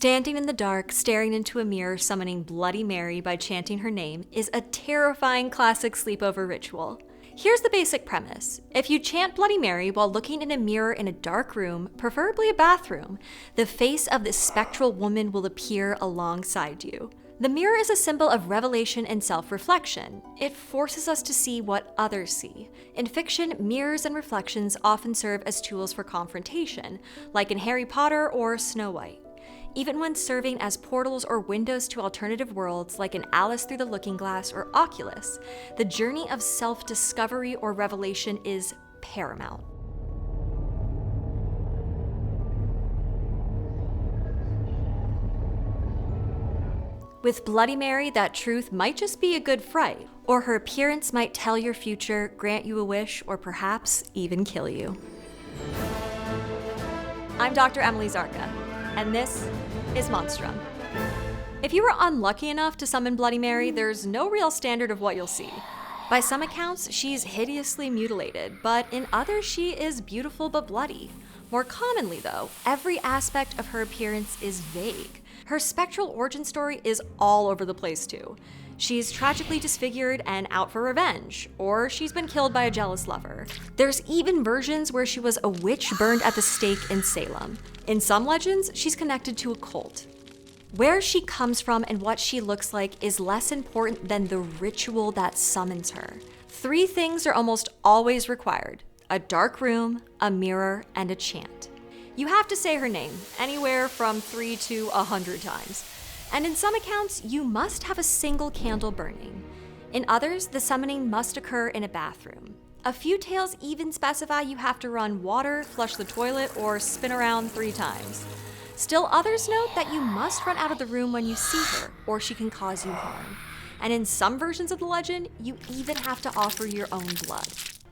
Standing in the dark, staring into a mirror, summoning Bloody Mary by chanting her name is a terrifying classic sleepover ritual. Here's the basic premise. If you chant Bloody Mary while looking in a mirror in a dark room, preferably a bathroom, the face of this spectral woman will appear alongside you. The mirror is a symbol of revelation and self-reflection. It forces us to see what others see. In fiction, mirrors and reflections often serve as tools for confrontation, like in Harry Potter or Snow White. Even when serving as portals or windows to alternative worlds like in Alice Through the Looking Glass or Oculus, the journey of self-discovery or revelation is paramount. With Bloody Mary, that truth might just be a good fright, or her appearance might tell your future, grant you a wish, or perhaps even kill you. I'm Dr. Emily Zarka, and this is Monstrum. If you were unlucky enough to summon Bloody Mary, there's no real standard of what you'll see. By some accounts, she's hideously mutilated, but in others she is beautiful but bloody. More commonly though, every aspect of her appearance is vague. Her spectral origin story is all over the place too. She's tragically disfigured and out for revenge, or she's been killed by a jealous lover. There's even versions where she was a witch burned at the stake in Salem. In some legends, she's connected to a cult. Where she comes from and what she looks like is less important than the ritual that summons her. 3 things are almost always required: a dark room, a mirror, and a chant. You have to say her name, anywhere from 3 to 100 times. And in some accounts, you must have a single candle burning. In others, the summoning must occur in a bathroom. A few tales even specify you have to run water, flush the toilet, or spin around 3 times. Still others note that you must run out of the room when you see her, or she can cause you harm. And in some versions of the legend, you even have to offer your own blood.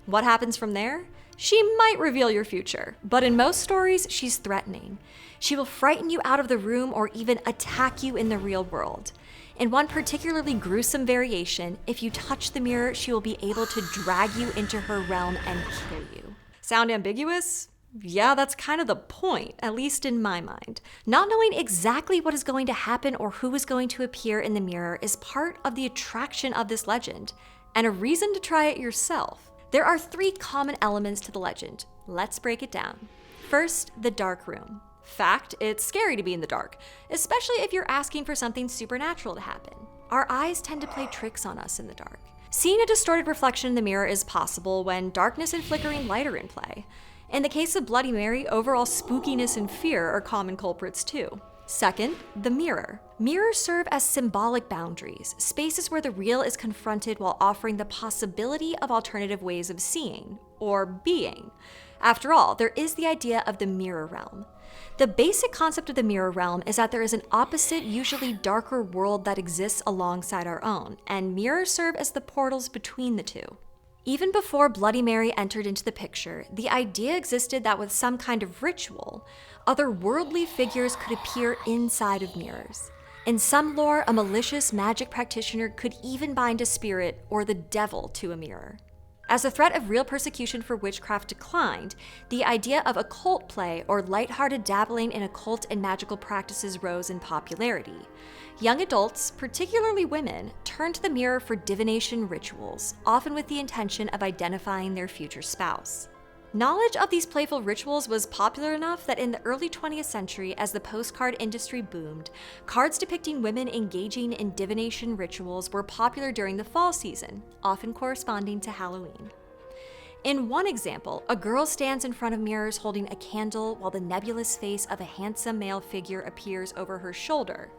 What happens from there? She might reveal your future, but in most stories, she's threatening. She will frighten you out of the room or even attack you in the real world. In one particularly gruesome variation, if you touch the mirror, she will be able to drag you into her realm and kill you. Sound ambiguous? Yeah, that's kind of the point, at least in my mind. Not knowing exactly what is going to happen or who is going to appear in the mirror is part of the attraction of this legend, and a reason to try it yourself. There are 3 common elements to the legend. Let's break it down. First, the dark room. Fact, it's scary to be in the dark, especially if you're asking for something supernatural to happen. Our eyes tend to play tricks on us in the dark. Seeing a distorted reflection in the mirror is possible when darkness and flickering light are in play. In the case of Bloody Mary, overall spookiness and fear are common culprits too. Second, the mirror. Mirrors serve as symbolic boundaries, spaces where the real is confronted while offering the possibility of alternative ways of seeing, or being. After all, there is the idea of the mirror realm. The basic concept of the mirror realm is that there is an opposite, usually darker world that exists alongside our own, and mirrors serve as the portals between the two. Even before Bloody Mary entered into the picture, the idea existed that with some kind of ritual, otherworldly figures could appear inside of mirrors. In some lore, a malicious magic practitioner could even bind a spirit or the devil to a mirror. As the threat of real persecution for witchcraft declined, the idea of occult play or lighthearted dabbling in occult and magical practices rose in popularity. Young adults, particularly women, turned to the mirror for divination rituals, often with the intention of identifying their future spouse. Knowledge of these playful rituals was popular enough that in the early 20th century, as the postcard industry boomed, cards depicting women engaging in divination rituals were popular during the fall season, often corresponding to Halloween. In one example, a girl stands in front of mirrors holding a candle while the nebulous face of a handsome male figure appears over her shoulder.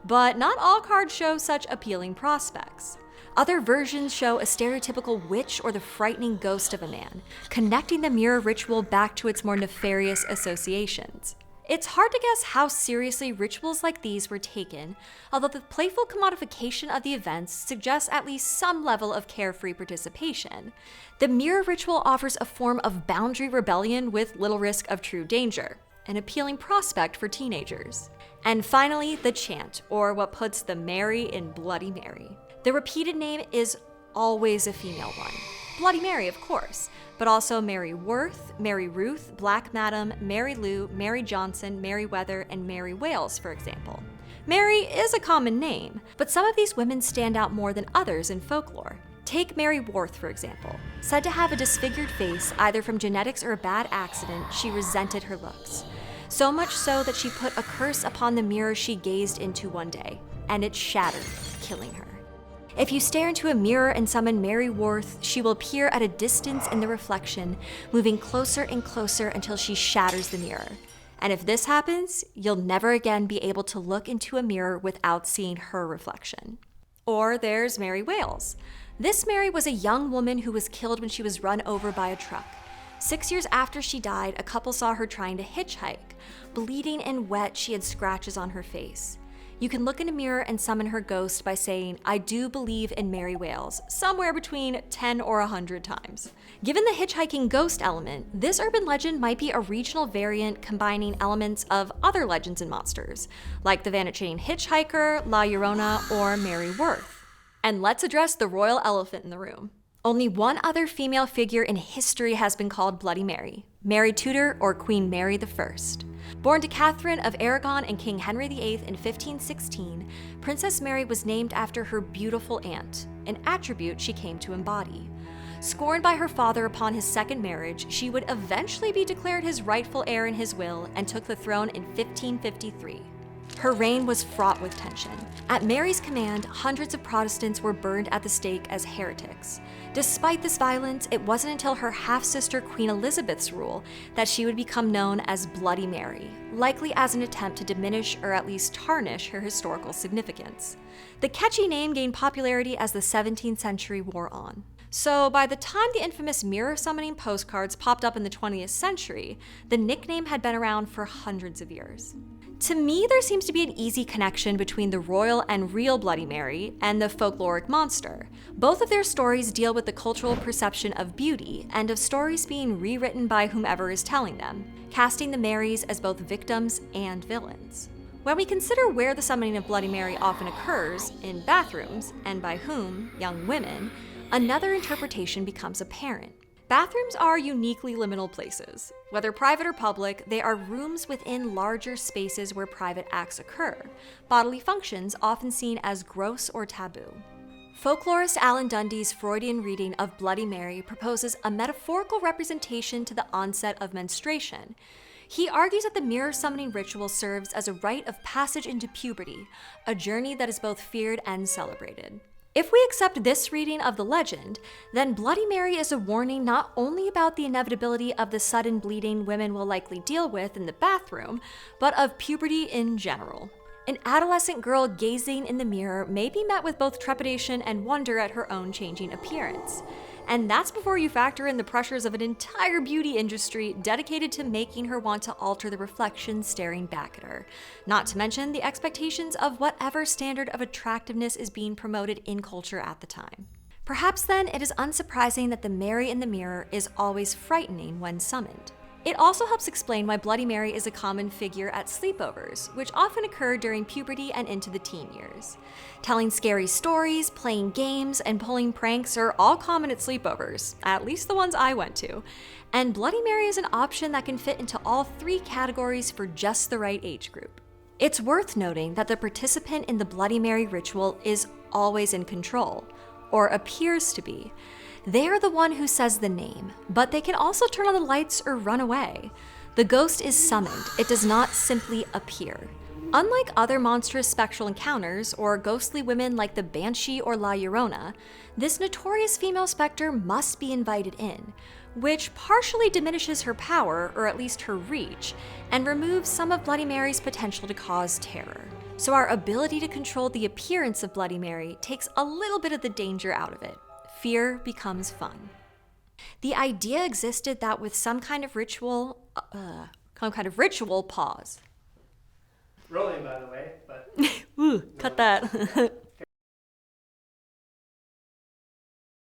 But not all cards show such appealing prospects. Other versions show a stereotypical witch or the frightening ghost of a man, connecting the mirror ritual back to its more nefarious associations. It's hard to guess how seriously rituals like these were taken, although the playful commodification of the events suggests at least some level of carefree participation. The mirror ritual offers a form of boundary rebellion with little risk of true danger, an appealing prospect for teenagers. And finally, the chant, or what puts the Mary in Bloody Mary. The repeated name is always a female one. Bloody Mary, of course, but also Mary Worth, Mary Ruth, Black Madam, Mary Lou, Mary Johnson, Mary Weather, and Mary Wales, for example. Mary is a common name, but some of these women stand out more than others in folklore. Take Mary Worth, for example. Said to have a disfigured face, either from genetics or a bad accident, she resented her looks. So much so that she put a curse upon the mirror she gazed into one day, and it shattered, killing her. If you stare into a mirror and summon Mary Worth, she will appear at a distance in the reflection, moving closer and closer until she shatters the mirror. And if this happens, you'll never again be able to look into a mirror without seeing her reflection. Or there's Mary Wales. This Mary was a young woman who was killed when she was run over by a truck. 6 years after she died, a couple saw her trying to hitchhike. Bleeding and wet, she had scratches on her face. You can look in a mirror and summon her ghost by saying, "I do believe in Mary Wales," somewhere between 10 or 100 times. Given the hitchhiking ghost element, this urban legend might be a regional variant combining elements of other legends and monsters, like the vanishing hitchhiker, La Llorona, or Mary Worth. And let's address the royal elephant in the room. Only one other female figure in history has been called Bloody Mary, Mary Tudor or Queen Mary I. Born to Catherine of Aragon and King Henry VIII in 1516, Princess Mary was named after her beautiful aunt, an attribute she came to embody. Scorned by her father upon his second marriage, she would eventually be declared his rightful heir in his will and took the throne in 1553. Her reign was fraught with tension. At Mary's command, hundreds of Protestants were burned at the stake as heretics. Despite this violence, it wasn't until her half-sister Queen Elizabeth's rule that she would become known as Bloody Mary, likely as an attempt to diminish or at least tarnish her historical significance. The catchy name gained popularity as the 17th century wore on. So by the time the infamous mirror summoning postcards popped up in the 20th century, the nickname had been around for hundreds of years. To me, there seems to be an easy connection between the royal and real Bloody Mary and the folkloric monster. Both of their stories deal with the cultural perception of beauty and of stories being rewritten by whomever is telling them, casting the Marys as both victims and villains. When we consider where the summoning of Bloody Mary often occurs, in bathrooms, and by whom, young women, another interpretation becomes apparent. Bathrooms are uniquely liminal places. Whether private or public, they are rooms within larger spaces where private acts occur, bodily functions often seen as gross or taboo. Folklorist Allan Dundee's Freudian reading of Bloody Mary proposes a metaphorical representation to the onset of menstruation. He argues that the mirror summoning ritual serves as a rite of passage into puberty, a journey that is both feared and celebrated. If we accept this reading of the legend, then Bloody Mary is a warning not only about the inevitability of the sudden bleeding women will likely deal with in the bathroom, but of puberty in general. An adolescent girl gazing in the mirror may be met with both trepidation and wonder at her own changing appearance. And that's before you factor in the pressures of an entire beauty industry dedicated to making her want to alter the reflection staring back at her, not to mention the expectations of whatever standard of attractiveness is being promoted in culture at the time. Perhaps then it is unsurprising that the Mary in the mirror is always frightening when summoned. It also helps explain why Bloody Mary is a common figure at sleepovers, which often occur during puberty and into the teen years. Telling scary stories, playing games, and pulling pranks are all common at sleepovers, at least the ones I went to. And Bloody Mary is an option that can fit into all three categories for just the right age group. It's worth noting that the participant in the Bloody Mary ritual is always in control, or appears to be. They are the one who says the name, but they can also turn on the lights or run away. The ghost is summoned, it does not simply appear. Unlike other monstrous spectral encounters, or ghostly women like the Banshee or La Llorona, this notorious female specter must be invited in, which partially diminishes her power, or at least her reach, and removes some of Bloody Mary's potential to cause terror. So our ability to control the appearance of Bloody Mary takes a little bit of the danger out of it. Fear becomes fun. The idea existed that with some kind of ritual, pause. Rolling, by the way, but... Ooh, cut that.